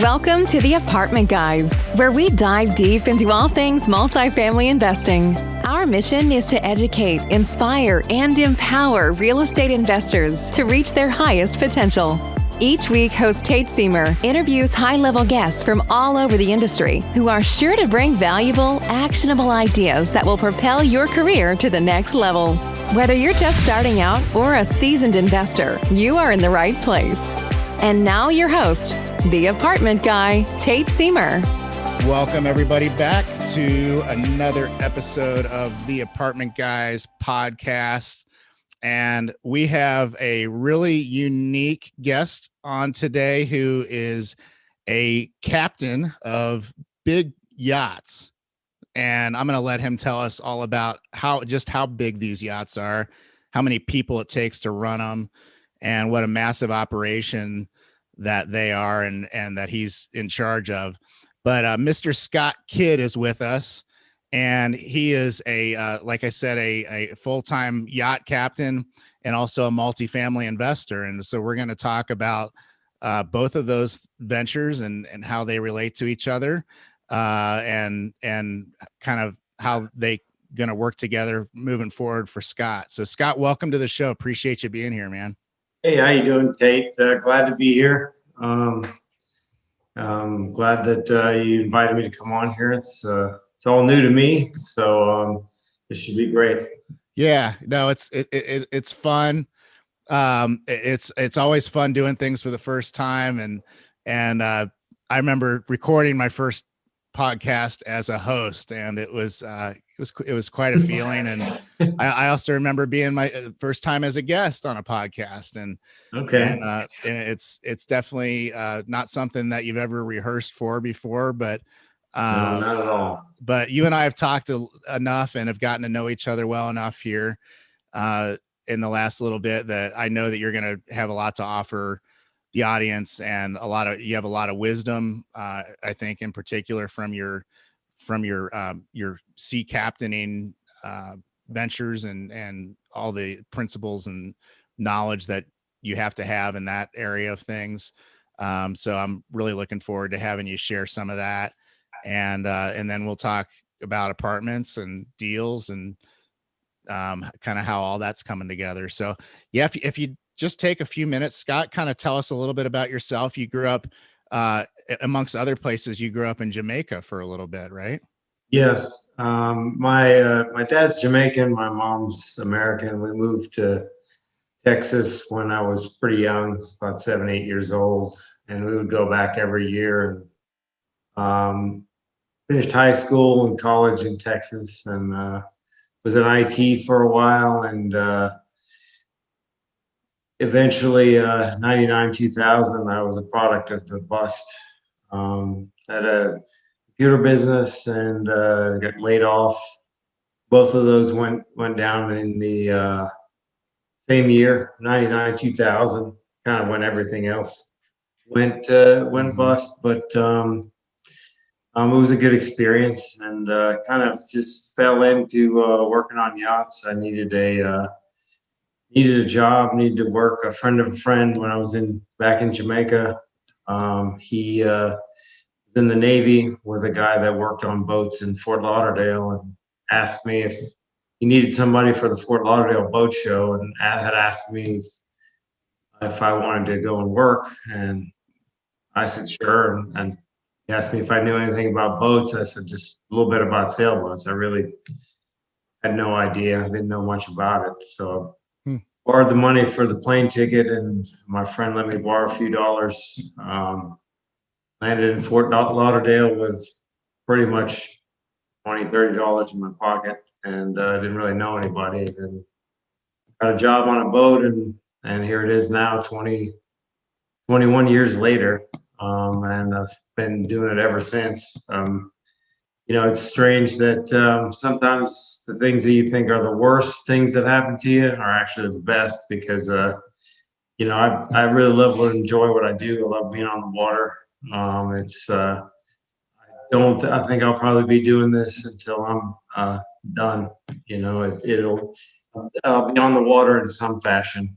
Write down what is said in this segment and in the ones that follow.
Welcome to the Apartment Guys, where we dive deep into all things multifamily investing. Our mission is to educate, inspire, and empower real estate investors to reach their highest potential. Each week, host Tate interviews high-level guests from all over the industry who are sure to bring valuable, actionable ideas that will propel your career to the next level. Whether you're just starting out or a seasoned investor, you are in the right place. And now your host, the Apartment Guy, Tate Seamer. Welcome everybody back to another episode of the Apartment Guys podcast. And we have a really unique guest on today who is a captain of big yachts. And I'm going to let him tell us all about how big these yachts are, how many people it takes to run them, and what a massive operation that they are and that he's in charge of. But Mr. Scott Kidd is with us, and he is like I said, a full-time yacht captain and also a multifamily investor. And so we're going to talk about both of those ventures and how they relate to each other, and kind of how they going to work together moving forward for Scott. So Scott, welcome to the show. Appreciate you being here, man. Hey, how you doing, Tate? Glad to be here. Glad that you invited me to come on here. It's all new to me, so it should be great. Yeah, no, it's fun. It's always fun doing things for the first time, and I remember recording my first podcast as a host, and it was quite a feeling. And I also remember being my first time as a guest on a podcast, and it's definitely not something that you've ever rehearsed for before, but no, not at all. But you and I have talked enough and have gotten to know each other well enough here in the last little bit that I know that you're going to have a lot to offer the audience, and you have a lot of wisdom, I think, in particular from your sea captaining ventures and all the principles and knowledge that you have to have in that area of things. So I'm really looking forward to having you share some of that, and then we'll talk about apartments and deals and kind of how all that's coming together. So yeah, if you just take a few minutes, Scott, kind of tell us a little bit about yourself. You grew up, amongst other places, you grew up in Jamaica for a little bit, right? Yes. My dad's Jamaican. My mom's American. We moved to Texas when I was pretty young, about 7, 8 years old. And we would go back every year, and finished high school and college in Texas, and was in IT for a while, and eventually 99, 2000, I was a product of the bust. Had a computer business and got laid off. Both of those went down in the same year, 99, 2000, kind of when everything else went bust. But it was a good experience, and kind of just fell into working on yachts. I needed a job, needed to work. A friend of a friend, when I was back in Jamaica, he was in the Navy with a guy that worked on boats in Fort Lauderdale, and asked me if he needed somebody for the Fort Lauderdale boat show, and had asked me if I wanted to go and work, and I said sure. And he asked me if I knew anything about boats. I said just a little bit about sailboats. I really had no idea. I didn't know much about it, so borrowed the money for the plane ticket, and my friend let me borrow a few dollars. Landed in Fort Lauderdale with pretty much $20, $30 in my pocket, and didn't really know anybody. And got a job on a boat, and here it is now, 21 years later, and I've been doing it ever since. It's strange that sometimes the things that you think are the worst things that happen to you are actually the best, because I really love and enjoy what I do. I love being on the water. I think I'll probably be doing this until I'm done. I'll be on the water in some fashion,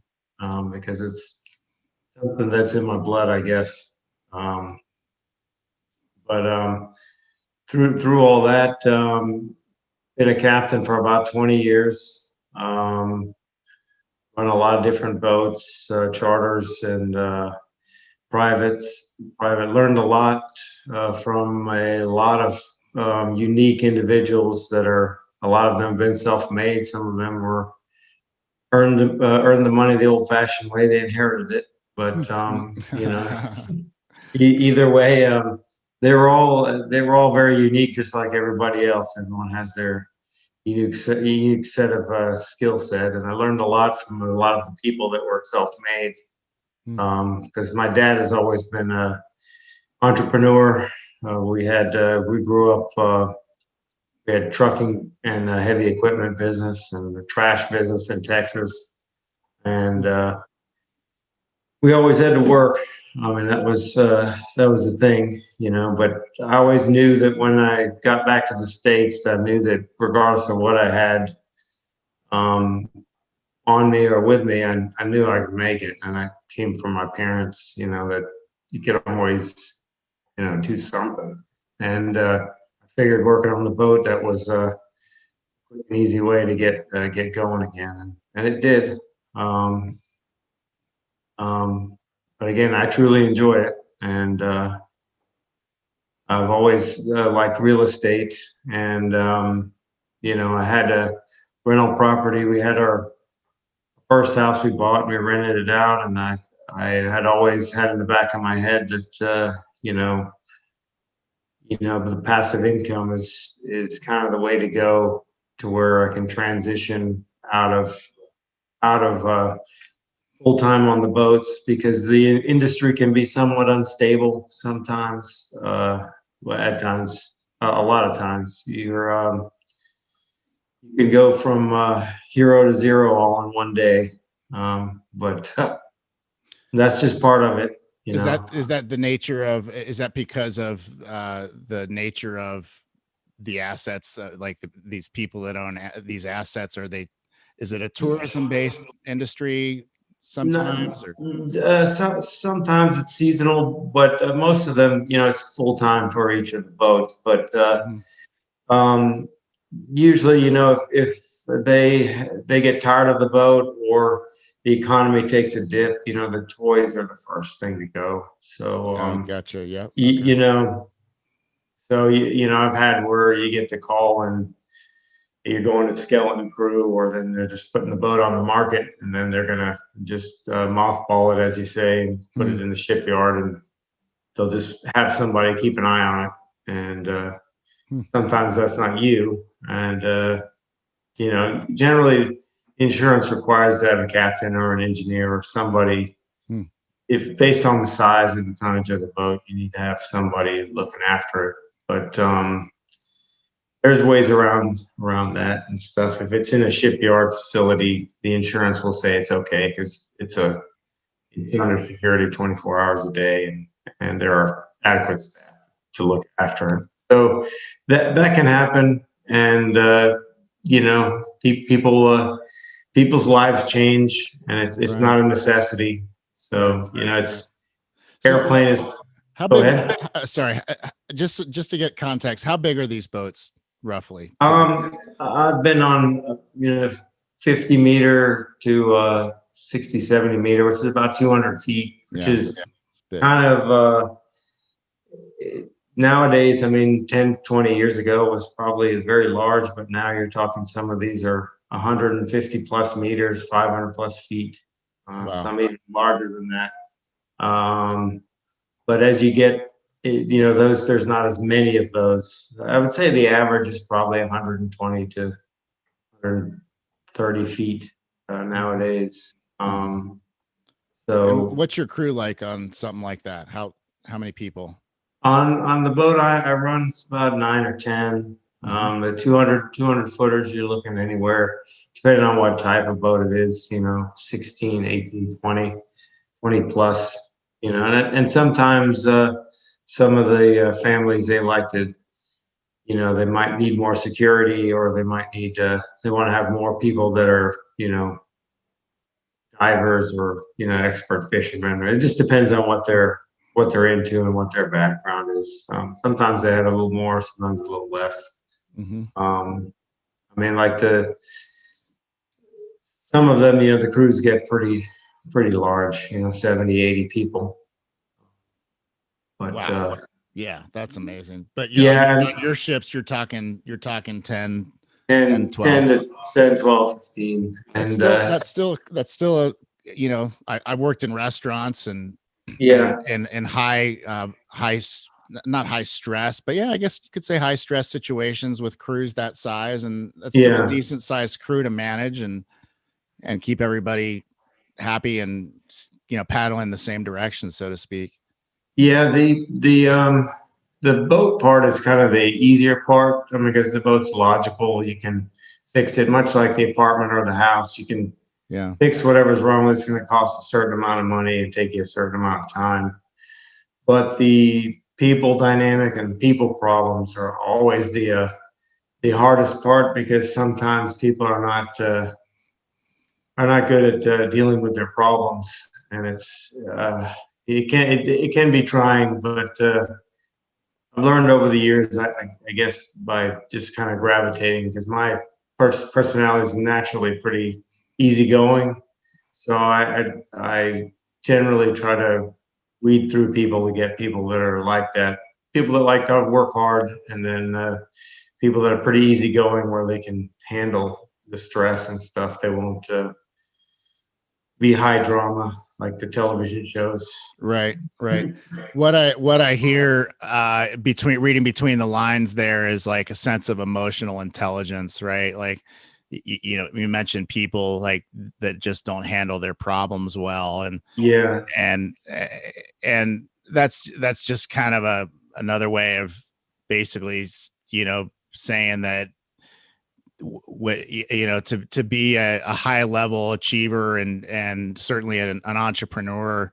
because it's something that's in my blood, I guess. But through all that, been a captain for about 20 years. Run a lot of different boats, charters and privates. Private learned a lot from a lot of unique individuals that are, a lot of them have been self-made. Some of them were earned the money the old-fashioned way. They inherited it, but either way, they were all very unique, just like everybody else. Everyone has their unique set of skill set, and I learned a lot from a lot of the people that were self-made. Because my dad has always been a entrepreneur. We grew up. We had trucking and a heavy equipment business and a trash business in Texas, and we always had to work. I mean, that was the thing, But I always knew that when I got back to the States, I knew that regardless of what I had on me or with me, I knew I could make it. And I came from my parents, that you could always, do something. And I figured working on the boat, that was an easy way to get going again, and it did. But again, I truly enjoy it, and I've always liked real estate. And I had a rental property. We had our first house we bought, and we rented it out, and I had always had in the back of my head that the passive income is kind of the way to go, to where I can transition out of full time on the boats, because the industry can be somewhat unstable sometimes. At times, a lot of times, you can go from hero to zero all in one day. But that's just part of it. Is that the nature of? Is that because of the nature of the assets, these people that own these assets? Is it a tourism-based industry sometimes? Sometimes it's seasonal, but most of them, it's full time for each of the boats. But usually, if they get tired of the boat, or the economy takes a dip, the toys are the first thing to go. So gotcha. Yeah. So I've had where you get the call and you're going to skeleton crew, or then they're just putting the boat on the market, and then they're gonna just mothball it, as you say, and put it in the shipyard, and they'll just have somebody keep an eye on it. And sometimes that's not you. And generally, insurance requires to have a captain or an engineer or somebody. If based on the size and the tonnage of the boat, you need to have somebody looking after it. But there's ways around that and stuff. If it's in a shipyard facility, the insurance will say it's okay, because it's under security 24 hours a day, and there are adequate staff to look after it. So that can happen, and people's lives change, and it's Right. not a necessity. So it's airplane is. How Go big? ahead. Sorry, just to get context, how big are these boats roughly? I've been on 50 meter to 60, 70 meter, which is about 200 feet, which is kind of nowadays. I mean, 10, 20 years ago it was probably very large, but now you're talking, some of these are 150 plus meters, 500 plus feet. Some even larger than that. But as you get, those, there's not as many of those. I would say the average is probably 120 to 130 feet nowadays. And So what's your crew like on something like that? How many people? on the boat I run, it's about 9 or 10. The 200 footers, you're looking anywhere, depending on what type of boat it is, 16, 18, 20 plus, and sometimes some of the families, they like to, they might need more security, or they might need they want to have more people that are, divers, or expert fishermen. It just depends on what what they're into and what their background is. Sometimes they have a little more, sometimes a little less. Mm-hmm. I mean, like some of them, the crews get pretty large, 70, 80 people. But Wow. Yeah, that's amazing. But yeah, your ships, you're talking 10, 10, 12. to 10, 12, 15. That's And still a, I worked in restaurants and yeah, not high stress, but yeah, I guess you could say high stress situations with crews that size, and that's still a yeah, decent sized crew to manage and keep everybody happy and paddle in the same direction, so to speak. yeah. The boat part is kind of the easier part. I mean, because the boat's logical, you can fix it much like the apartment or the house. You can Yeah. fix whatever's wrong with it. It's going to cost a certain amount of money and take you a certain amount of time. But the people dynamic and people problems are always the hardest part, because sometimes people are not good at dealing with their problems, and it can be trying. But I've learned over the years, I guess, by just kind of gravitating, because my personality is naturally pretty easygoing. So I generally try to weed through people to get people that are like that, people that like to work hard, and then people that are pretty easygoing, where they can handle the stress and stuff. They won't be high drama like the television shows. Right. What I hear reading between the lines there is like a sense of emotional intelligence, right? Like you mentioned people like that just don't handle their problems well, and Yeah, and that's just kind of another way of basically saying that to be a high level achiever and certainly an entrepreneur,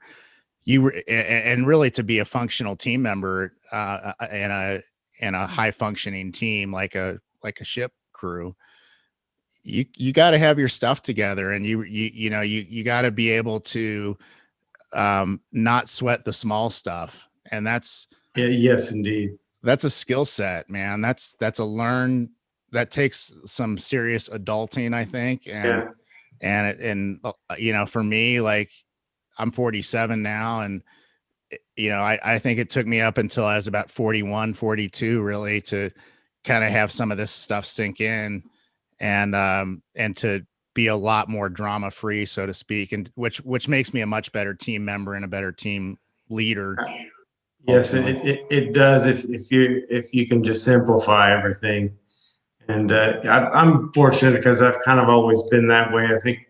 and really to be a functional team member in a high functioning team like a ship crew, you got to have your stuff together, and you got to be able to not sweat the small stuff, and yes, indeed. that's a skill set, man. That's that takes some serious adulting, I think. Yeah, For me, like, I'm 47 now, and I think it took me up until I was about 41, 42 really to kind of have some of this stuff sink in, and to be a lot more drama free, so to speak, and which makes me a much better team member and a better team leader. yes, Ultimately. it does, if you can just simplify everything. And I'm fortunate, because I've kind of always been that way. I think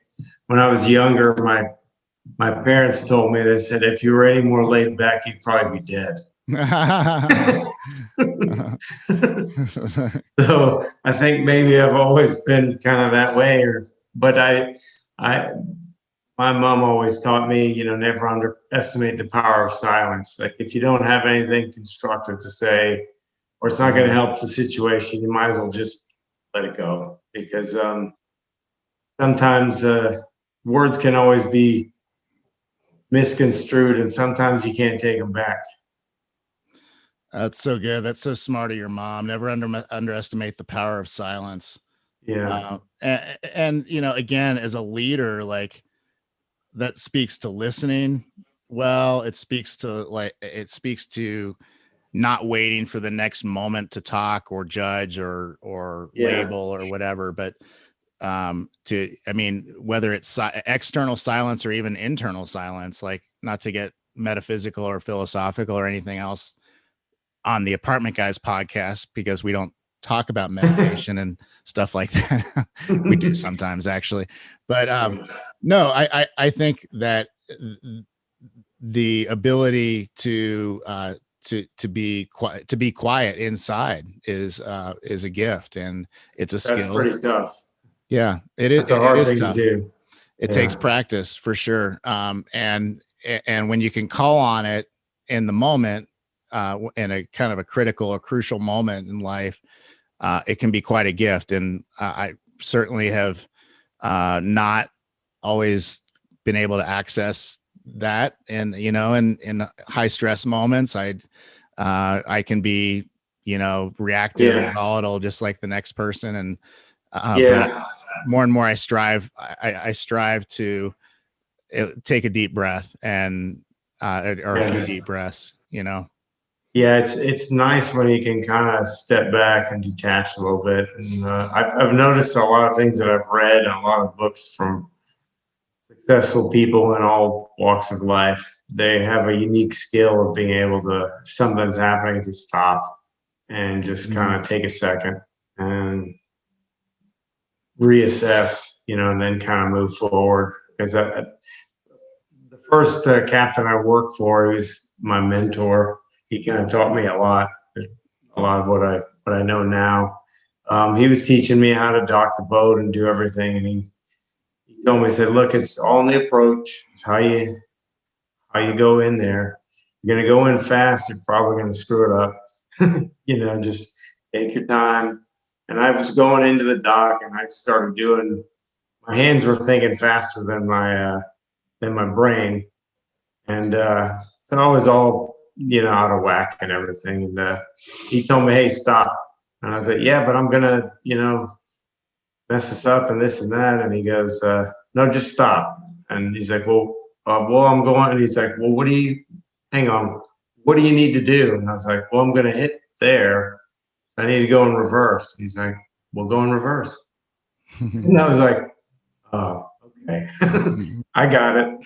when I was younger, my parents told me, they said, if you were any more laid back, you'd probably be dead. So I think maybe I've always been kind of that way. But my mom always taught me, never underestimate the power of silence. Like, if you don't have anything constructive to say, or it's not going to help the situation, you might as well just let it go, because sometimes words can always be misconstrued, and sometimes you can't take them back. That's so good. That's so smart of your mom. Never underestimate the power of silence. Yeah, And again, as a leader, like, that speaks to listening. Well, it speaks to not waiting for the next moment to talk or judge or yeah, label or whatever, but whether it's external silence or even internal silence, like, not to get metaphysical or philosophical or anything else on the Apartment Guys podcast, because we don't talk about meditation and stuff like that. We do sometimes, actually, but no, I think that the ability to be quiet inside is a gift, and it's a that's skill. pretty tough. Yeah, it is. That's a It hard is thing tough. to do. It Yeah. takes practice, for sure. And when you can call on it in the moment, in a kind of a critical or crucial moment in life, it can be quite a gift. And I certainly have not always been able to access that, and in high stress moments, I can be, reactive and volatile, just like the next person. And but more and more, I strive to take a deep breath and or a few deep breaths. Yeah, it's nice when you can kind of step back and detach a little bit. And I've noticed a lot of things that I've read and a lot of books from successful people in all walks of life. They have a unique skill of being able to, if something's happening, to stop and just kind of take a second and reassess, and then kind of move forward. Because the first captain I worked for, he was my mentor. He kind of taught me a lot of what I know now. He was teaching me how to dock the boat and do everything, and he told me, he said, "Look, it's all in the approach. It's how you go in there. You're gonna go in fast. You're probably gonna screw it up. Just take your time." And I was going into the dock, and I started doing. My hands were thinking faster than my brain, and so I was all out of whack and everything. And he told me, "Hey, stop." And I was like, "Yeah, but I'm gonna mess this up and this and that." And he goes, "No, just stop." And he's like, "Well, I'm going." And he's like, "Well, hang on, what do you need to do?" And I was like, "Well, I'm going to hit there. I need to go in reverse." He's like, "Well, go in reverse." And I was like, "Oh, okay." I got it.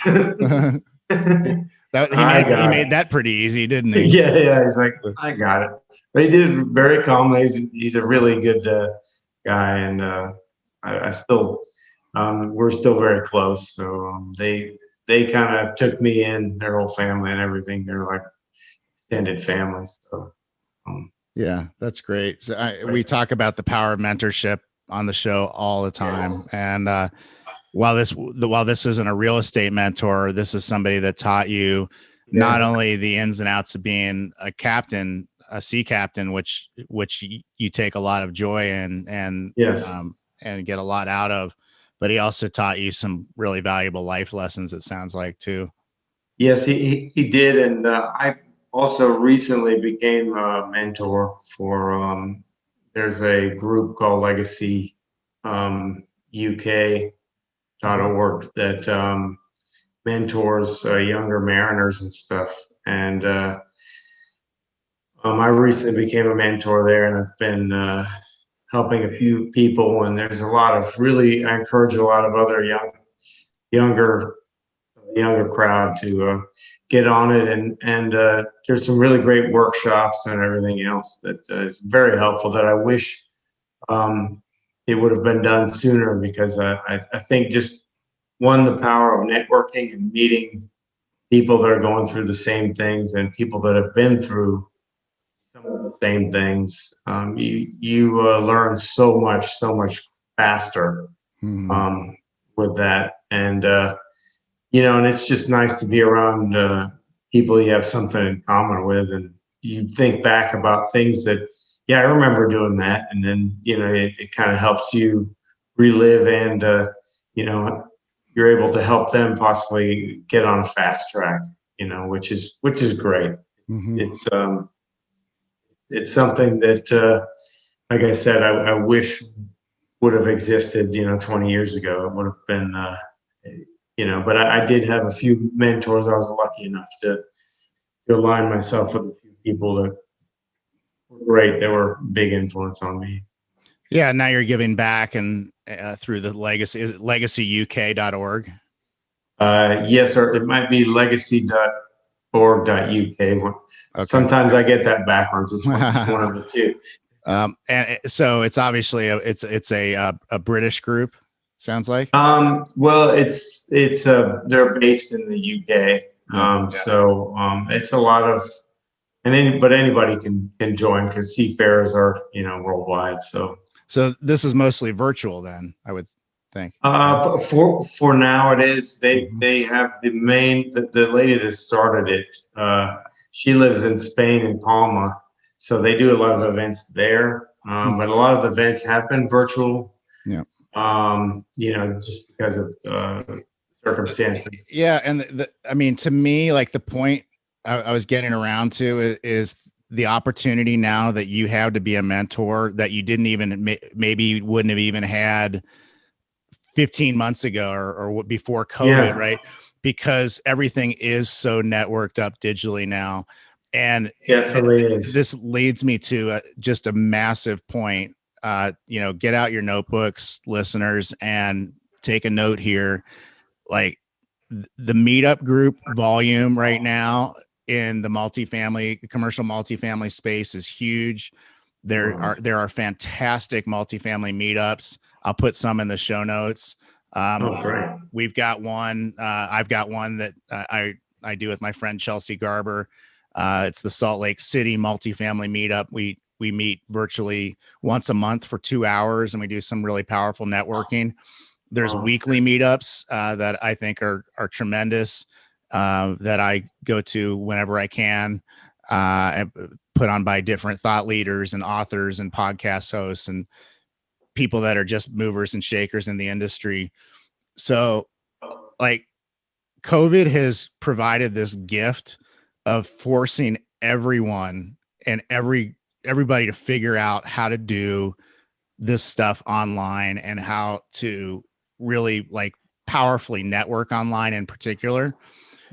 He made that pretty easy, didn't he? Yeah. He's like, "I got it." But he did it very calmly. He's a really good guy. And I still, we're still very close. So they kind of took me in, their whole family and everything. They're like extended family. So yeah, that's great. So we talk about the power of mentorship on the show all the time. And while this isn't a real estate mentor, this is somebody that taught you not only the ins and outs of being a captain, a sea captain, which you take a lot of joy in and get a lot out of, but he also taught you some really valuable life lessons, it sounds like, too. Yes, he did. And I also recently became a mentor for, there's a group called Legacy UK.org that mentors younger mariners and stuff. And I recently became a mentor there, and I've been helping a few people. And there's a lot of I encourage a lot of other younger crowd to get on it. And there's some really great workshops and everything else that is very helpful that I wish it would have been done sooner, because I think just the power of networking and meeting people that are going through the same things and people that have been through some of the same things. You learn so much faster with that. And and it's just nice to be around people you have something in common with, and you think back about things that, I remember doing that, and then it kind of helps you relive, and you're able to help them possibly get on a fast track, which is great. It's something that, like I said, I wish would have existed 20 years ago. It would have been but I did have a few mentors. I was lucky enough to align myself with a few people that were great. They were a big influence on me. Yeah, now you're giving back, and through the legacy. Is it legacyuk.org? Yes, or it might be legacy.org.uk. Okay. Sometimes I get that backwards. It's one of the two. And so it's obviously it's a British group. Sounds like. Well, it's they're based in the UK. So it's a lot of, but anybody can join, because seafarers are worldwide. So this is mostly virtual then, I would think. For now it is. They have the lady that started it. She lives in Spain, in Palma, so they do a lot of events there. But a lot of the events have been virtual. Yeah. Just because of certain circumstances. Yeah. And I mean, to me, like the point I was getting around to is the opportunity now that you have to be a mentor that you didn't even, maybe wouldn't have even had 15 months ago or before COVID, right? Because everything is so networked up digitally now. And Definitely is. this leads me to just a massive point. Get out your notebooks, listeners, and take a note here. Like the meetup group volume right now in the commercial multifamily space is huge. There are fantastic multifamily meetups. I'll put some in the show notes. Great. We've got one. I've got one that I do with my friend Chelsea Garber. It's the Salt Lake City multifamily meetup. We meet virtually once a month for 2 hours, and we do some really powerful networking. There's weekly meetups that I think are tremendous, that I go to whenever I can, and put on by different thought leaders and authors and podcast hosts and people that are just movers and shakers in the industry. So like COVID has provided this gift of forcing everyone and everybody to figure out how to do this stuff online and how to really like powerfully network online in particular.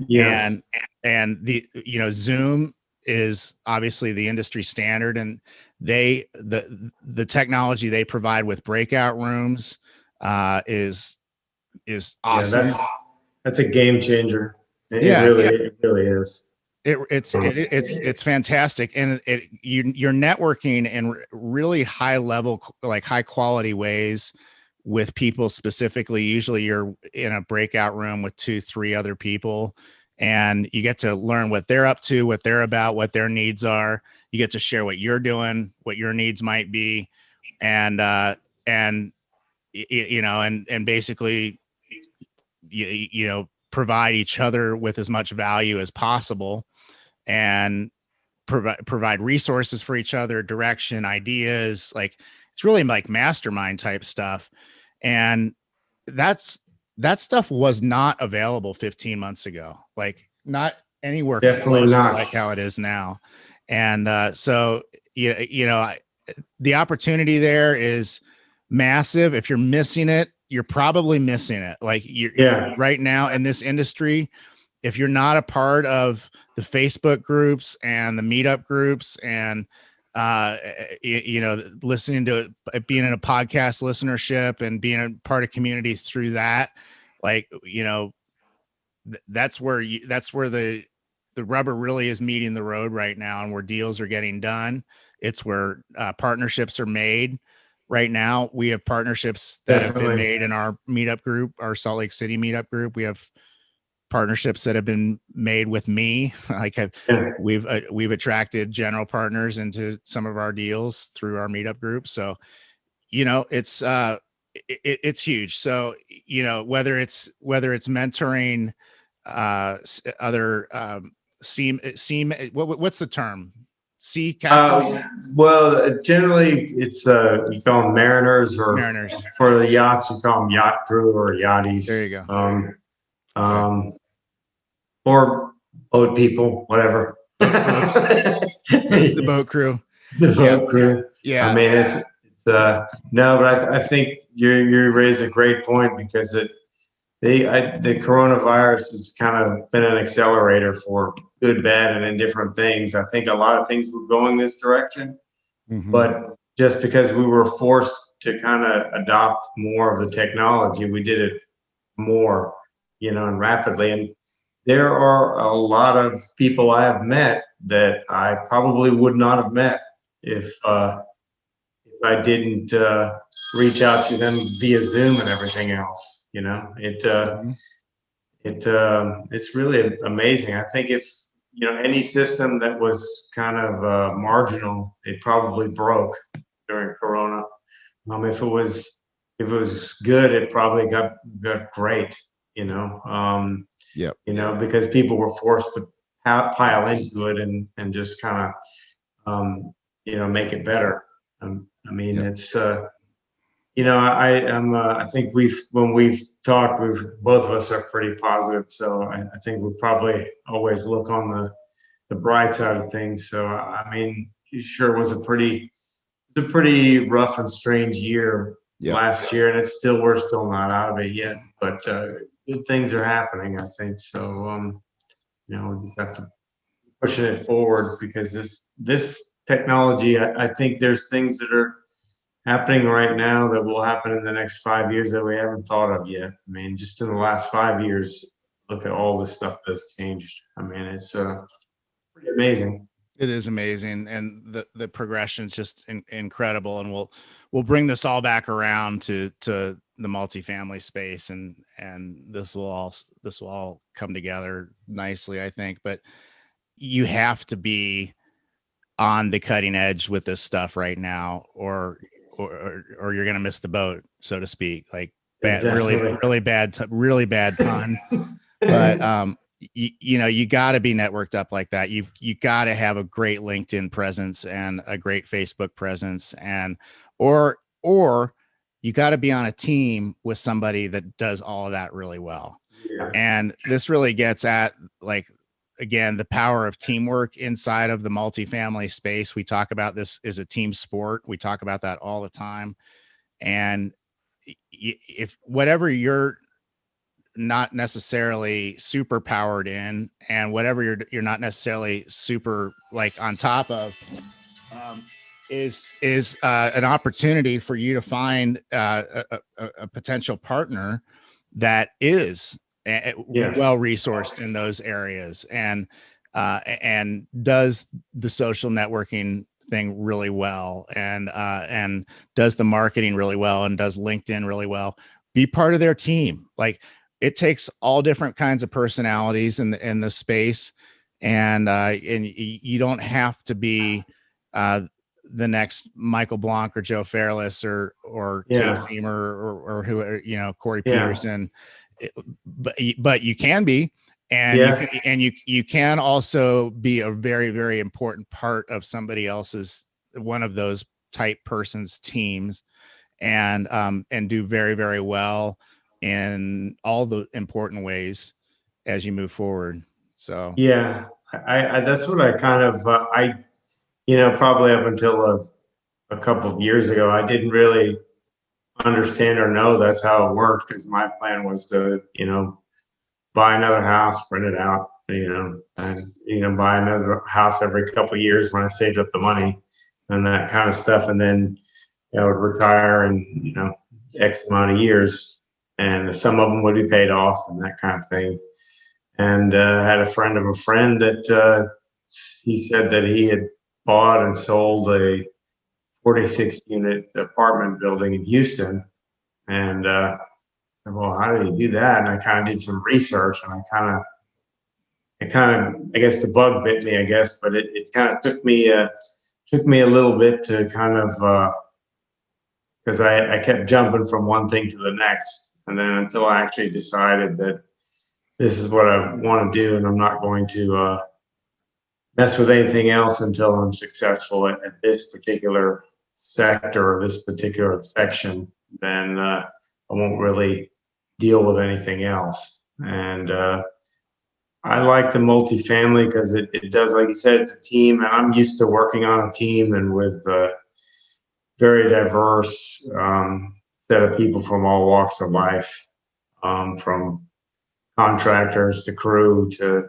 Yes. And the Zoom is obviously the industry standard, and the technology they provide with breakout rooms is awesome. Yeah, that's a game changer. It really is. It's fantastic, and you're networking in really high level, like high quality ways with people specifically. Usually you're in a breakout room with 2-3 other people, and you get to learn what they're up to, what they're about, what their needs are. You get to share what you're doing, what your needs might be, and basically provide each other with as much value as possible, and provide resources for each other, direction, ideas. Like it's really like mastermind type stuff. And that stuff was not available 15 months ago, like not anywhere close to like how it is now. And so the opportunity there is massive. If you're missing it, you're probably missing it. Like right now in this industry, if you're not a part of the Facebook groups and the meetup groups and listening to it, being in a podcast listenership and being a part of community through that, like that's where the rubber really is meeting the road right now, and where deals are getting done. It's where partnerships are made. Right now, we have partnerships that have been made in our meetup group, our Salt Lake City meetup group. We have partnerships that have been made with me. We've attracted general partners into some of our deals through our meetup group. So, it's huge. So, whether it's mentoring other what's the term? Sea captains? Generally it's you call them mariners, or for the yachts you call them yacht crew or yachties. There you go. Or boat people, whatever. The boat crew. The boat crew. Yeah. I mean, it's no, but I think you raised a great point, because the coronavirus has kind of been an accelerator for good, bad, and indifferent things. I think a lot of things were going this direction, but just because we were forced to kind of adopt more of the technology, we did it more, and rapidly. And there are a lot of people I have met that I probably would not have met if I didn't reach out to them via Zoom and everything else. It's really amazing. I think if any system that was kind of marginal, it probably broke during Corona. If it was good, it probably got great. Because people were forced to pile into it and just kind of make it better. It's I think when we've talked, both of us are pretty positive. So I think we probably always look on the bright side of things. So, I mean, sure, it was a pretty rough and strange year last year, and we're still not out of it yet, but good things are happening, I think. So, we just have to pushing it forward, because this technology, I think there's things that are happening right now that will happen in the next 5 years that we haven't thought of yet. I mean, just in the last 5 years, look at all the stuff that's changed. I mean, it's pretty amazing. It is amazing, and the progression is just incredible. And we'll bring this all back around to the multifamily space, and this will all come together nicely, I think. But you have to be on the cutting edge with this stuff right now, or you're gonna miss the boat, so to speak. Like really bad pun. But you got to be networked up like that. You got to have a great LinkedIn presence and a great Facebook presence, and or you got to be on a team with somebody that does all of that really well. Yeah. And this really gets at, like, again, the power of teamwork inside of the multifamily space. We talk about this as a team sport. We talk about that all the time. And if whatever you're not necessarily super powered in, and whatever you're not necessarily super like on top of, is an opportunity for you to find a potential partner that is well resourced in those areas, and does the social networking thing really well, and does the marketing really well, and does LinkedIn really well. Be part of their team. Like, it takes all different kinds of personalities in the space, and you don't have to be the next Michael Blanc or Joe Fairless or Tate Seamer or who, Corey Peterson, but you can be, and you can also be a very, very important part of somebody else's, one of those type person's teams, and do very, very well in all the important ways as you move forward. So I that's what I kind of probably up until a couple of years ago, I didn't really understand or know that's how it worked, because my plan was to buy another house, rent it out, and buy another house every couple of years when I saved up the money and that kind of stuff, and then I would retire in X amount of years, and some of them would be paid off and that kind of thing. And I had a friend of a friend that he said that he had bought and sold a 46-unit apartment building in Houston. And well, how did he do that? And I kind of did some research, and I guess the bug bit me, I guess, but it kind of took me a little bit to kind of, because I kept jumping from one thing to the next, and then until I actually decided that this is what I want to do, and I'm not going to mess with anything else until I'm successful at this particular sector or this particular section, then I won't really deal with anything else. And I like the multifamily because it does, like you said, it's a team, and I'm used to working on a team and with very diverse set of people from all walks of life, from contractors to crew to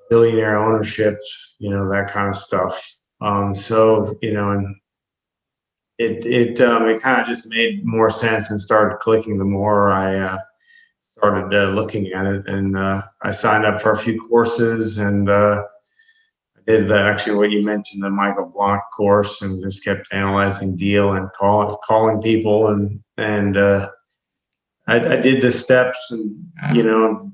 billionaire ownership, that kind of stuff. So and it kind of just made more sense and started clicking the more I started looking at it. And I signed up for a few courses, and I did actually what you mentioned, the Michael Blanc course, and just kept analyzing deal and calling people, and I did the steps, and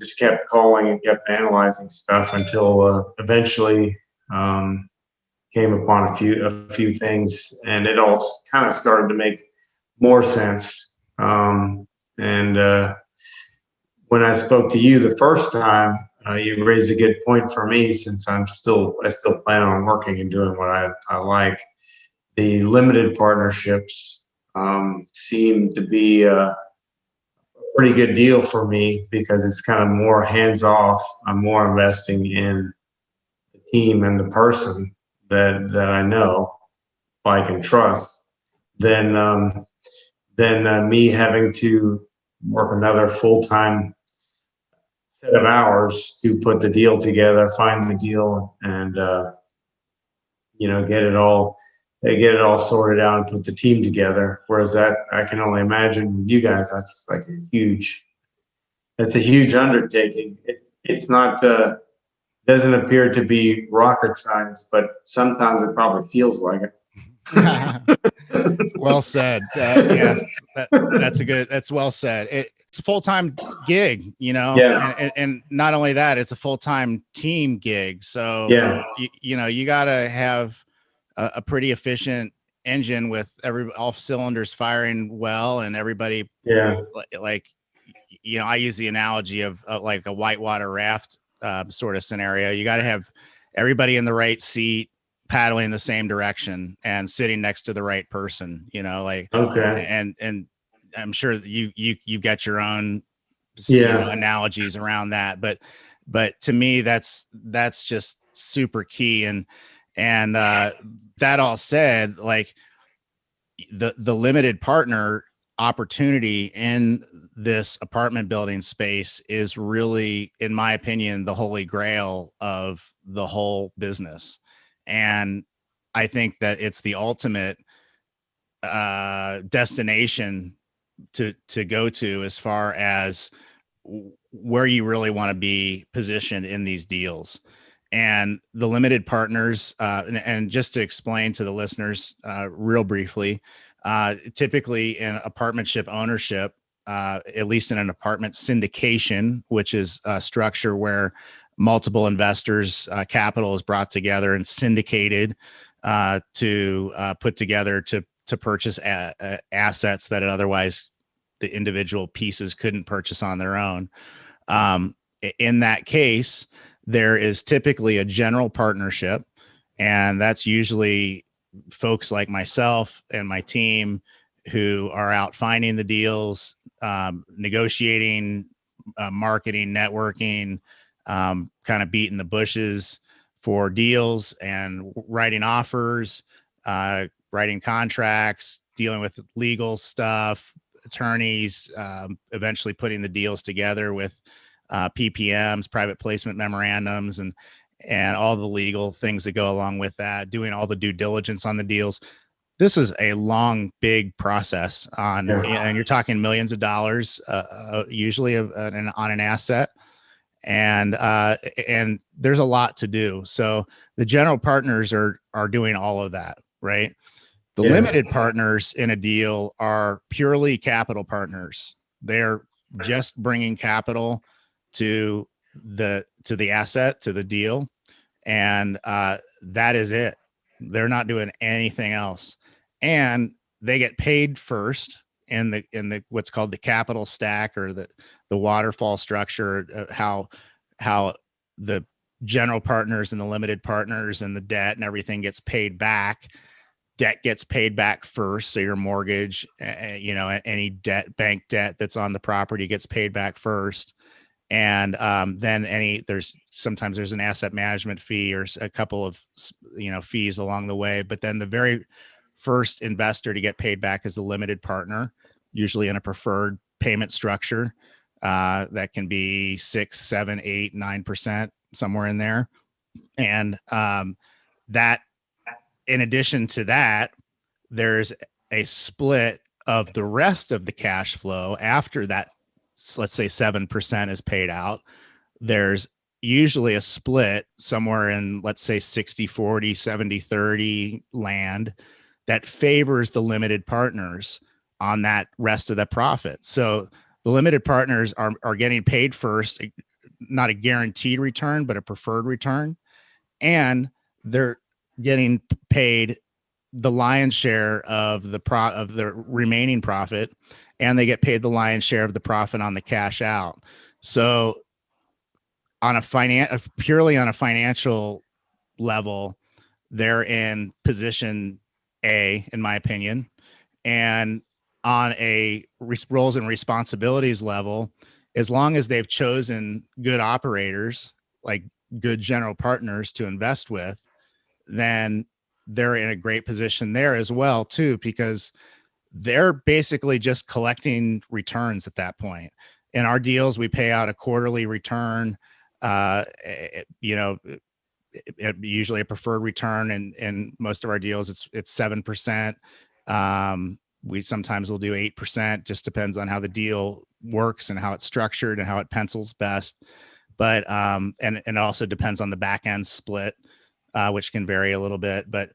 just kept calling and kept analyzing stuff until eventually came upon a few things, and it all kind of started to make more sense. And when I spoke to you the first time, you raised a good point for me, since I still plan on working and doing what I like. the limited partnerships seem to be a pretty good deal for me because it's kind of more hands off. I'm more investing in the team and the person that I know, I can trust, than me having to work another full-time set of hours to put the deal together, find the deal, and get it all sorted out and put the team together. Whereas that, I can only imagine with you guys, that's like a huge undertaking. It's not doesn't appear to be rocket science, but sometimes it probably feels like it. Well said. Yeah, that's well said. It's a full-time gig, Yeah. and not only that, it's a full-time team gig. So Yeah. you got to have a pretty efficient engine with all cylinders firing well, and everybody. Yeah. Like, I use the analogy of like a whitewater raft sort of scenario. You got to have everybody in the right seat, paddling the same direction and sitting next to the right person, Okay. and I'm sure that you've got your own analogies around that, but to me, that's just super key. And that all said, like the limited partner opportunity in this apartment building space is really, in my opinion, the holy grail of the whole business. And I think that it's the ultimate destination to go to as far as where you really want to be positioned in these deals. And the limited partners, and just to explain to the listeners real briefly, typically in apartmentship ownership, at least in an apartment syndication, which is a structure where multiple investors' capital is brought together and syndicated to put together to purchase assets that otherwise the individual pieces couldn't purchase on their own. In that case, there is typically a general partnership, and that's usually folks like myself and my team who are out finding the deals, negotiating, marketing, networking, kind of beating the bushes for deals and writing offers, writing contracts, dealing with legal stuff, attorneys, eventually putting the deals together with PPMs, private placement memorandums, and all the legal things that go along with that, doing all the due diligence on the deals. This is a long, big process and you're talking millions of dollars, usually on an asset. And there's a lot to do. So the general partners are doing all of that, right? The limited partners in a deal are purely capital partners. They're just bringing capital to the asset, to the deal, and that is it. They're not doing anything else, and they get paid first in the what's called the capital stack, or the waterfall structure. How the general partners and the limited partners and the debt and everything gets paid back. Debt gets paid back first. So your mortgage, any debt, bank debt that's on the property gets paid back first. And then sometimes there's an asset management fee or a couple of, fees along the way. But then the very first investor to get paid back is the limited partner, usually in a preferred payment structure that can be 6, 7, 8, 9%, somewhere in there. And that, in addition to that, there's a split of the rest of the cash flow after that. Let's say 7% is paid out. There's usually a split somewhere in, let's say 60-40, 70-30 land that favors the limited partners on that rest of the profit. So the limited partners are getting paid first, not a guaranteed return, but a preferred return. And they're getting paid the lion's share of the remaining profit, and they get paid the lion's share of the profit on the cash out. So on purely on a financial level, they're in position in my opinion. And on a roles and responsibilities level, as long as they've chosen good operators, like good general partners to invest with, then they're in a great position there as well too, because they're basically just collecting returns at that point. In our deals, we pay out a quarterly return, you know, usually a preferred return, and in most of our deals it's 7%. We sometimes will do 8%, just depends on how the deal works and how it's structured and how it pencils best. But and it also depends on the back end split, which can vary a little bit. But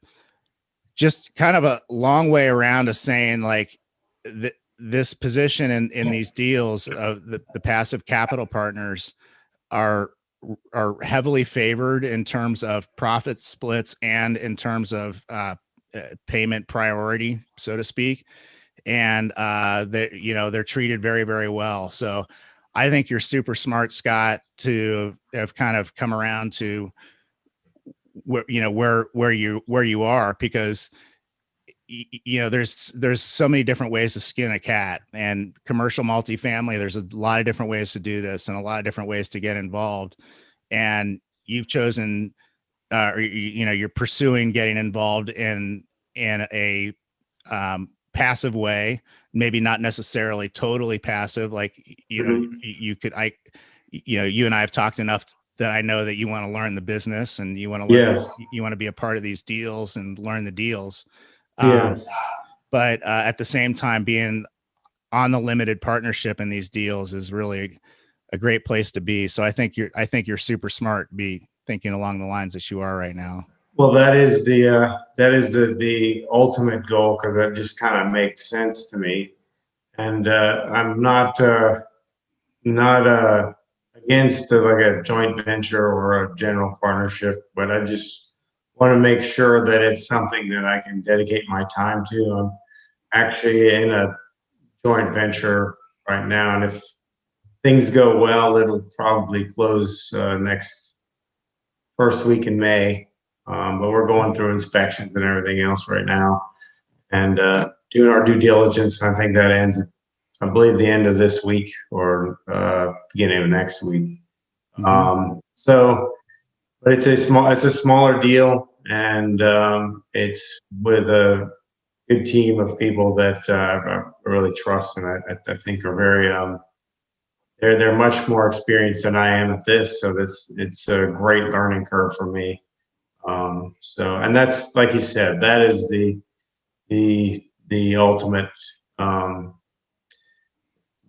just kind of a long way around of saying, like, this position in these deals of the passive capital partners are heavily favored in terms of profit splits and in terms of payment priority, so to speak. And they're treated very, very well. So I think you're super smart, Scott, to have kind of come around to where you are, because there's so many different ways to skin a cat. And commercial multifamily, there's a lot of different ways to do this and a lot of different ways to get involved. And you've chosen, you're pursuing getting involved in a passive way, maybe not necessarily totally passive. Like, you and I have talked enough that I know that you want to learn the business and you want to learn, you want to be a part of these deals and learn the deals. But at the same time, being on the limited partnership in these deals is really a great place to be. So I think you're super smart to be thinking along the lines that you are right now. Well, that is the ultimate goal, because that just kind of makes sense to me. And I'm not against like a joint venture or a general partnership, but I just want to make sure that it's something that I can dedicate my time to. I'm actually in a joint venture right now, and if things go well, it'll probably close next first week in May. But we're going through inspections and everything else right now, and doing our due diligence. And I think that ends, I believe, the end of this week or beginning of next week. But it's a smaller deal, and it's with a good team of people that I really trust, and I think are very they're much more experienced than I am at this. So it's a great learning curve for me. And that's, like you said, that is the ultimate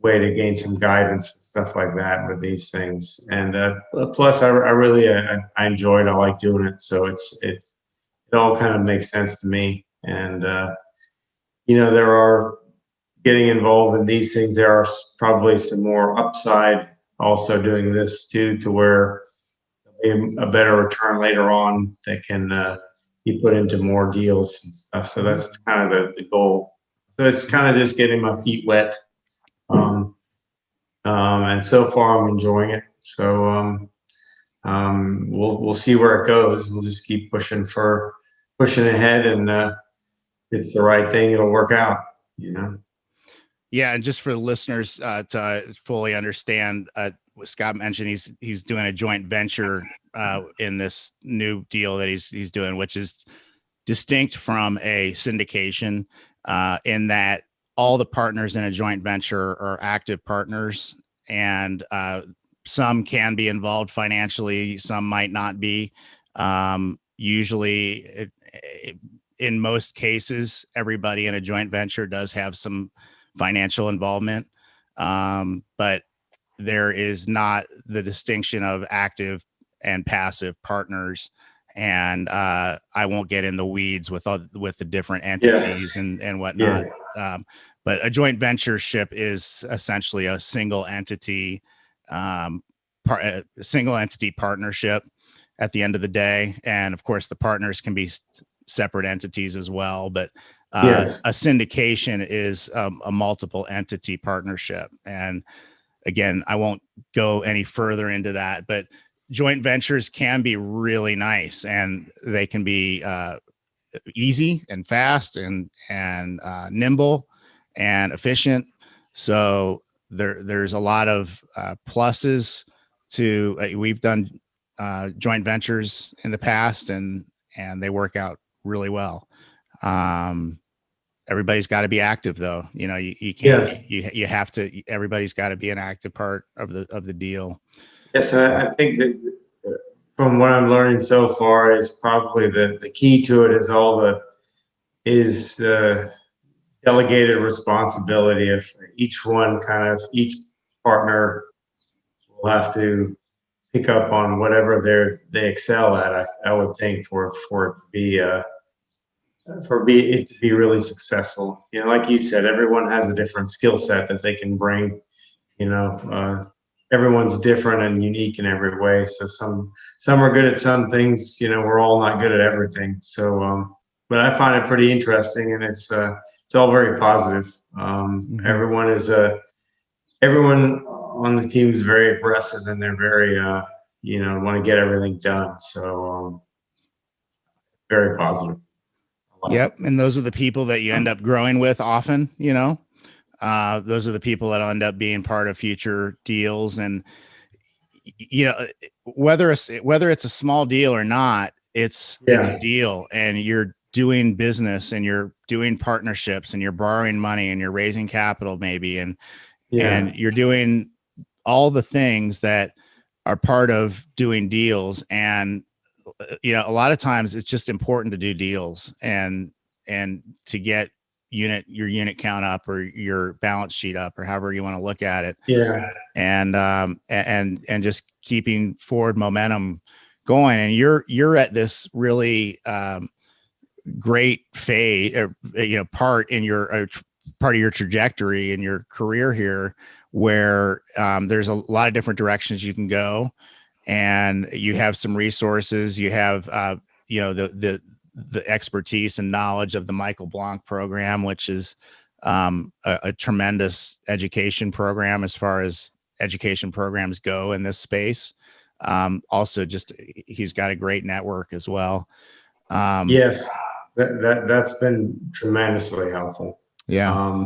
way to gain some guidance and stuff like that with these things. And plus, I really I enjoy it. I like doing it. So it all kind of makes sense to me. And there are, getting involved in these things, there are probably some more upside also doing this too, to where a better return later on that can be put into more deals and stuff. So that's kind of the goal. So it's kind of just getting my feet wet. And so far I'm enjoying it. So we'll see where it goes. We'll just keep pushing ahead, and it's the right thing. It'll work out, Yeah, and just for the listeners to fully understand, what Scott mentioned, he's doing a joint venture in this new deal that he's doing, which is distinct from a syndication in that all the partners in a joint venture are active partners, and some can be involved financially, some might not be. Usually, in most cases, everybody in a joint venture does have some financial involvement, but there is not the distinction of active and passive partners. And I won't get in the weeds with the different entities and whatnot. But a joint ventureship is essentially a single entity partnership at the end of the day. And of course, the partners can be separate entities as well. But a syndication is a multiple entity partnership. And again, I won't go any further into that, but joint ventures can be really nice, and they can be easy and fast and nimble and efficient. So there's a lot of pluses to we've done joint ventures in the past, and they work out really well. Everybody's got to be active, though. You know, you can't. Yes. You have to. Everybody's got to be an active part of the deal. Yes, and I think that from what I'm learning so far is probably the key to it is the delegated responsibility of each each partner will have to pick up on whatever they excel at. I would think for it to be really successful. You know, like you said, everyone has a different skill set that they can bring. You know, everyone's different and unique in every way. So some are good at some things. You know, we're all not good at everything. So, but I find it pretty interesting, and it's all very positive. Everyone on the team is very aggressive, and they're very want to get everything done. So very positive. Yep, and those are the people that you end up growing with often. You know, those are the people that end up being part of future deals. And you know, whether it's a small deal or not, it's a deal, and you're doing business, and you're doing partnerships, and you're borrowing money, and you're raising capital maybe, and you're doing all the things that are part of doing deals. And you know, a lot of times it's just important to do deals and to get your unit count up, or your balance sheet up, or however you want to look at it. Yeah. And just keeping forward momentum going. And you're at this really great phase, part of your trajectory in your career here, where there's a lot of different directions you can go, and you have some resources. You have the expertise and knowledge of the Michael Blanc program, which is a tremendous education program as far as education programs go in this space. Also, he's got a great network as well. Yes, that's been tremendously helpful. Yeah.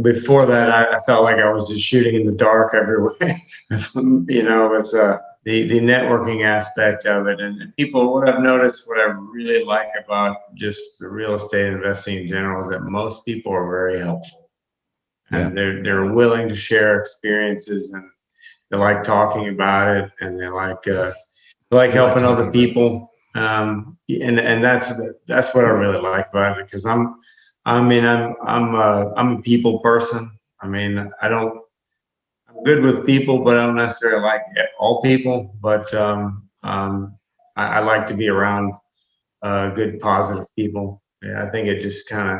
Before that, I felt like I was just shooting in the dark everywhere. You know, it's the networking aspect of it, and people. What I've noticed, what I really like about just the real estate investing in general, is that most people are very helpful, and they're willing to share experiences, and they like talking about it, and they like helping other people. And that's what I really like about it, because I'm a people person. I mean, I'm good with people, but I don't necessarily like all people. But I like to be around good, positive people. Yeah, I think it just kind of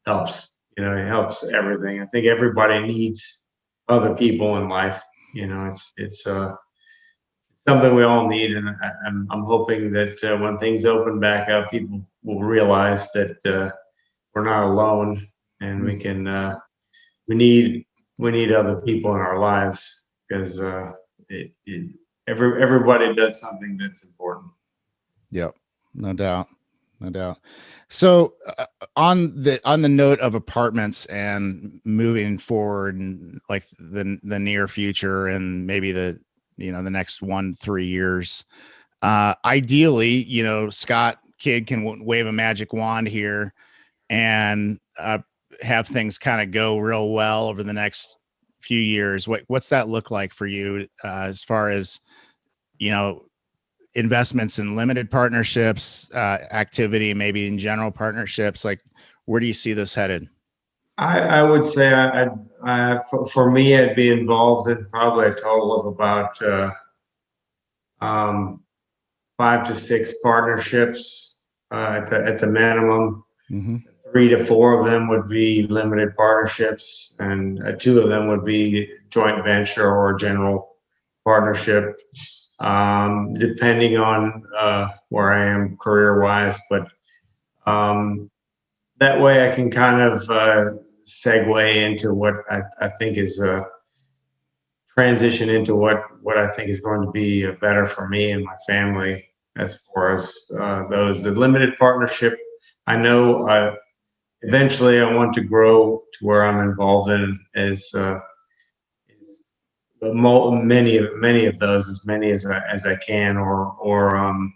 helps. You know, it helps everything. I think everybody needs other people in life. You know, it's something we all need, and I'm hoping that when things open back up, people will realize that we're not alone, and we can we need other people in our lives, because everybody does something that's important. Yep, no doubt. So on the note of apartments and moving forward, and like the near future, and maybe the next 1-3 years, ideally, Scott Kidd can wave a magic wand here and have things kind of go real well over the next few years. What's that look like for you, as far as investments in limited partnerships, activity, maybe in general partnerships? Like, where do you see this headed? I would say for me, I'd be involved in probably a total of about 5 to 6 partnerships at the minimum. Mm-hmm. 3 to 4 of them would be limited partnerships, and 2 of them would be joint venture or general partnership, depending on where I am career-wise. But that way I can kind of segue into what I think is a transition into what I think is going to be better for me and my family as far as those. The limited partnership, I know eventually I want to grow to where I'm involved in is many of those, as many as I can, or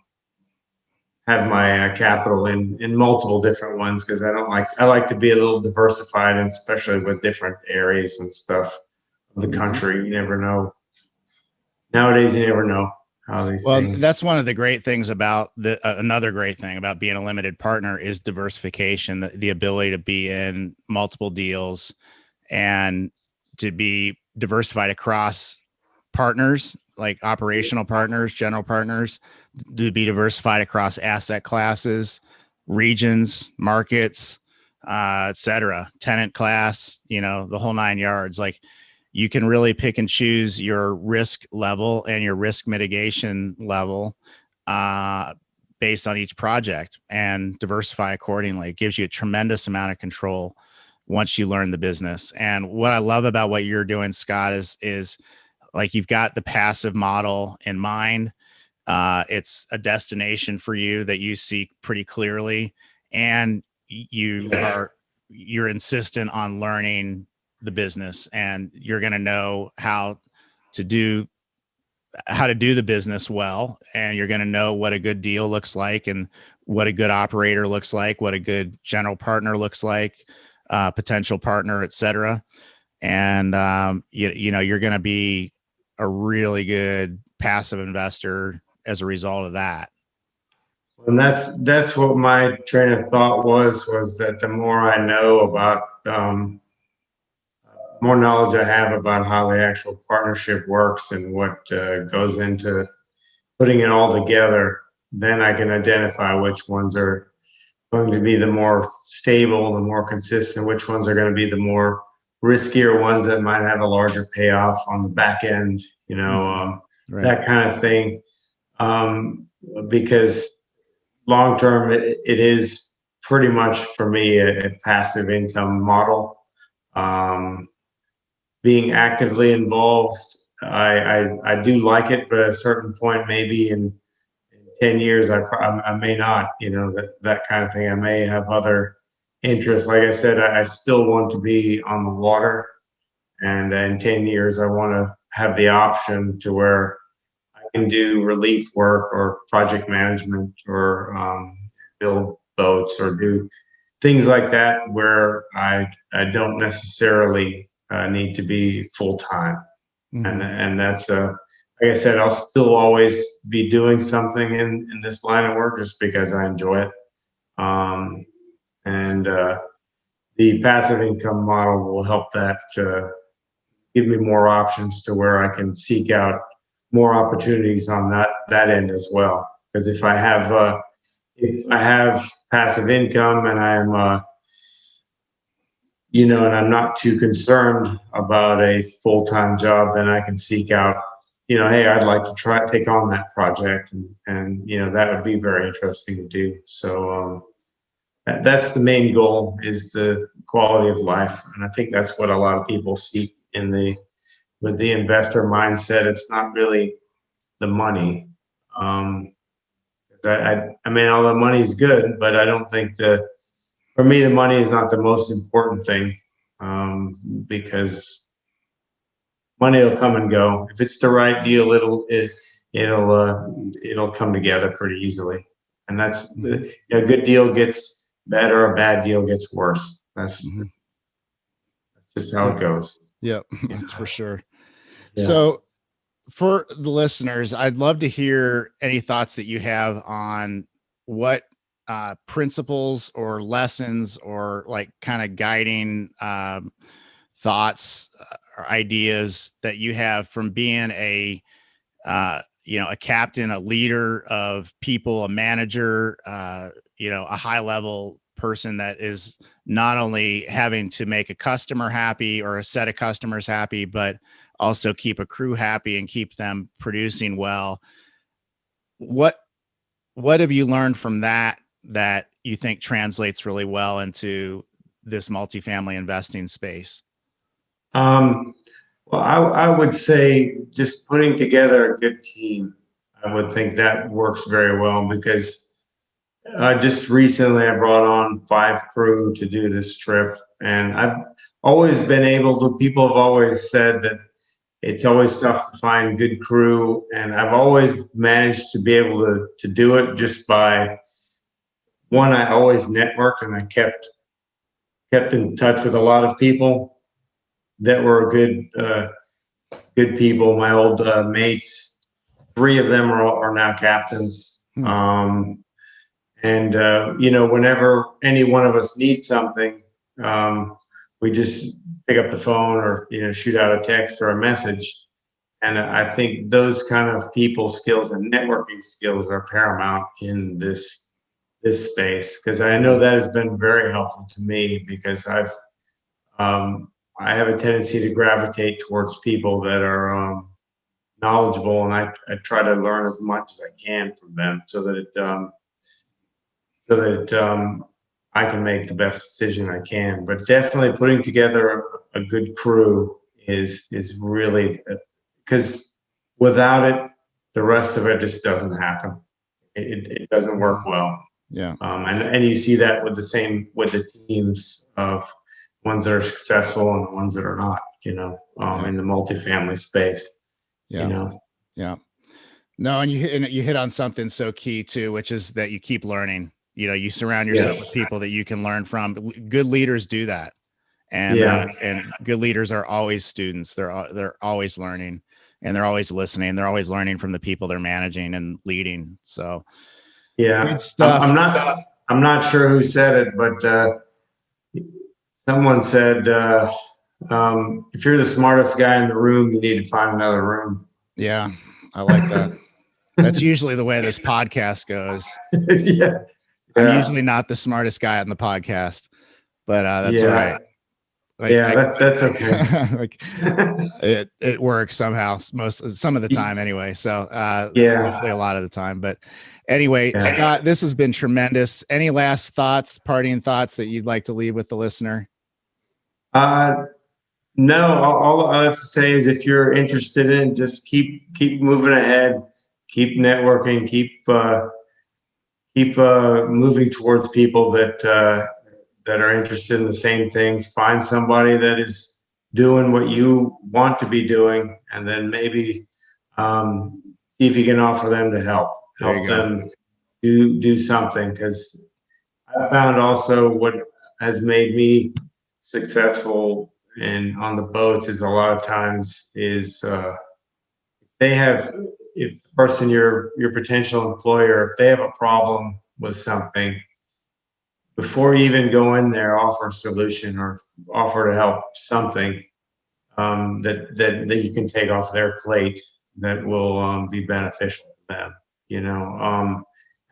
have my capital in multiple different ones, because I like to be a little diversified, and especially with different areas and stuff of the country. You never know. Nowadays, you never know how these Well, things. that's one of the great things about another great thing about being a limited partner is diversification, the ability to be in multiple deals and to be diversified across partners, like operational partners, general partners, to be diversified across asset classes, regions, markets, et cetera, tenant class, the whole 9 yards. Like, you can really pick and choose your risk level and your risk mitigation level based on each project, and diversify accordingly. It gives you a tremendous amount of control once you learn the business. And what I love about what you're doing, Scott, is like, you've got the passive model in mind. It's a destination for you that you see pretty clearly, and you're insistent on learning the business, and you're going to know how to do the business well, and you're going to know what a good deal looks like, and what a good operator looks like, what a good general partner looks like, potential partner, et cetera. And you're going to be a really good passive investor as a result of that. And that's what my train of thought was that the more I know about, more knowledge I have about how the actual partnership works and what goes into putting it all together, then I can identify which ones are going to be the more stable, the more consistent, which ones are going to be the more riskier ones that might have a larger payoff on the back end, Right. that kind of thing. Because long term, it is pretty much for me a passive income model. Being actively involved, I do like it, but at a certain point, maybe in 10 years, I may not, that kind of thing. I may have other interests. Like I said, I still want to be on the water, and in 10 years, I want to have the option to where I can do relief work or project management, or build boats, or do things like that, where I don't necessarily need to be full time. Mm-hmm. And that's like I said, I'll still always be doing something in this line of work just because I enjoy it. And the passive income model will help that give me more options to where I can seek out more opportunities on that end as well. Because if I have passive income, and and I'm not too concerned about a full-time job, then I can seek out, hey, I'd like to take on that project, and that would be very interesting to do. So that's the main goal, is the quality of life, and I think that's what a lot of people seek with the investor mindset. It's not really the money. I mean, all the money is good, but I don't think for me, the money is not the most important thing, because money will come and go. If it's the right deal, it'll come together pretty easily. And that's a good deal gets better, a bad deal gets worse. That's just how it goes. Yep, that's for sure. Yeah. So, for the listeners, I'd love to hear any thoughts that you have on what principles or lessons, or like kind of guiding thoughts or ideas that you have from being a captain, a leader of people, a manager, a high level person that is not only having to make a customer happy or a set of customers happy, but also keep a crew happy and keep them producing well. What have you learned from that you think translates really well into this multifamily investing space? Well, I would say just putting together a good team. I would think that works very well because just recently I brought on 5 crew to do this trip, and I've always been able to. People have always said that it's always tough to find good crew, and I've always managed to be able to do it just by one. I always networked, and I kept in touch with a lot of people that were good people. My old mates, 3 of them are now captains. And whenever any one of us needs something, we just pick up the phone or shoot out a text or a message. And I think those kind of people skills and networking skills are paramount in this space, because I know that has been very helpful to me, because I have a tendency to gravitate towards people that are knowledgeable, and I try to learn as much as I can from them so that I can make the best decision I can. But definitely putting together a good crew is really, because without it, the rest of it just doesn't happen. It doesn't work well. Yeah. And you see that with the teams of ones that are successful and the ones that are not, in the multifamily space. Yeah. Yeah. No, and you hit on something so key too, which is that you keep learning. You surround yourself with people that you can learn from. Good leaders do that. And and good leaders are always students. They're always learning, and they're always listening. They're always learning from the people they're managing and leading. So yeah, I'm not sure who said it, but someone said, if you're the smartest guy in the room, you need to find another room. Yeah, I like that. That's usually the way this podcast goes. Yeah. I'm usually not the smartest guy on the podcast, but that's all right. That's okay. Like it works somehow, some of the time anyway. So hopefully a lot of the time. But anyway, Scott, this has been tremendous. Any last thoughts, parting thoughts that you'd like to leave with the listener? No, all I have to say is, if you're interested in it, just keep moving ahead, keep networking, keep moving towards people that are interested in the same things. Find somebody that is doing what you want to be doing, and then maybe see if you can offer them to help them do something. Because I found also what has made me successful on the boats is a lot of times is if the person, your potential employer, if they have a problem with something, before you even go in there, offer a solution or offer to help something that you can take off their plate that will be beneficial to them. And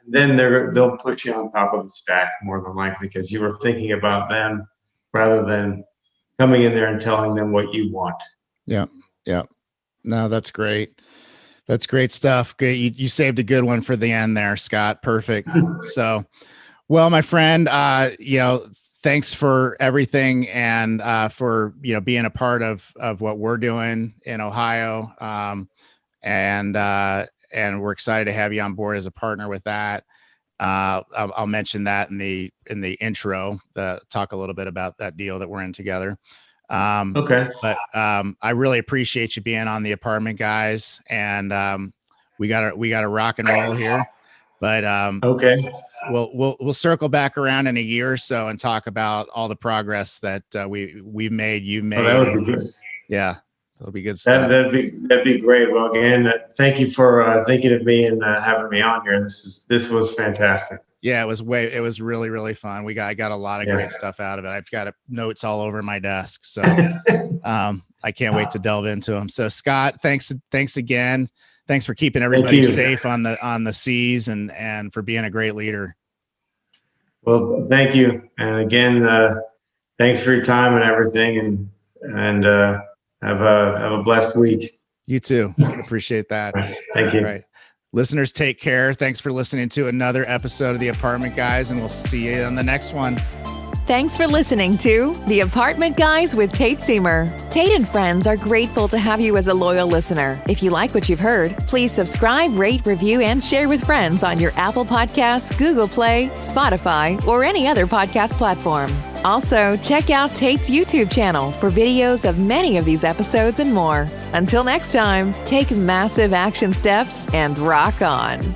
then they'll put you on top of the stack more than likely, because you were thinking about them rather than coming in there and telling them what you want. Yeah. Yeah. No, that's great. That's great stuff. Great. You saved a good one for the end there, Scott. Perfect. So, well, my friend, thanks for everything, and for, being a part of what we're doing in Ohio. And we're excited to have you on board as a partner with that. I'll mention that in the intro, talk a little bit about that deal that we're in together. Okay. But I really appreciate you being on the Apartment Guys, and we got to rock and roll here. But okay, we'll circle back around in a year or so and talk about all the progress that you've made. Oh, that would be good. Yeah, that'll be good stuff. That'd be great. Well, again, thank you for thinking of me and having me on here. This was fantastic. Yeah, it was really, really fun. I got a lot of great stuff out of it. I've got notes all over my desk. So I can't wait to delve into them. So Scott, thanks again. Thanks for keeping everybody safe on the seas, and for being a great leader. Well, thank you. And again, thanks for your time and everything, and have a blessed week. You too. Appreciate that. Thank you. All right. Listeners, take care. Thanks for listening to another episode of the Apartment Guys, and we'll see you on the next one. Thanks for listening to The Apartment Guys with Tate Seamer. Tate and Friends are grateful to have you as a loyal listener. If you like what you've heard, please subscribe, rate, review, and share with friends on your Apple Podcasts, Google Play, Spotify, or any other podcast platform. Also, check out Tate's YouTube channel for videos of many of these episodes and more. Until next time, take massive action steps and rock on.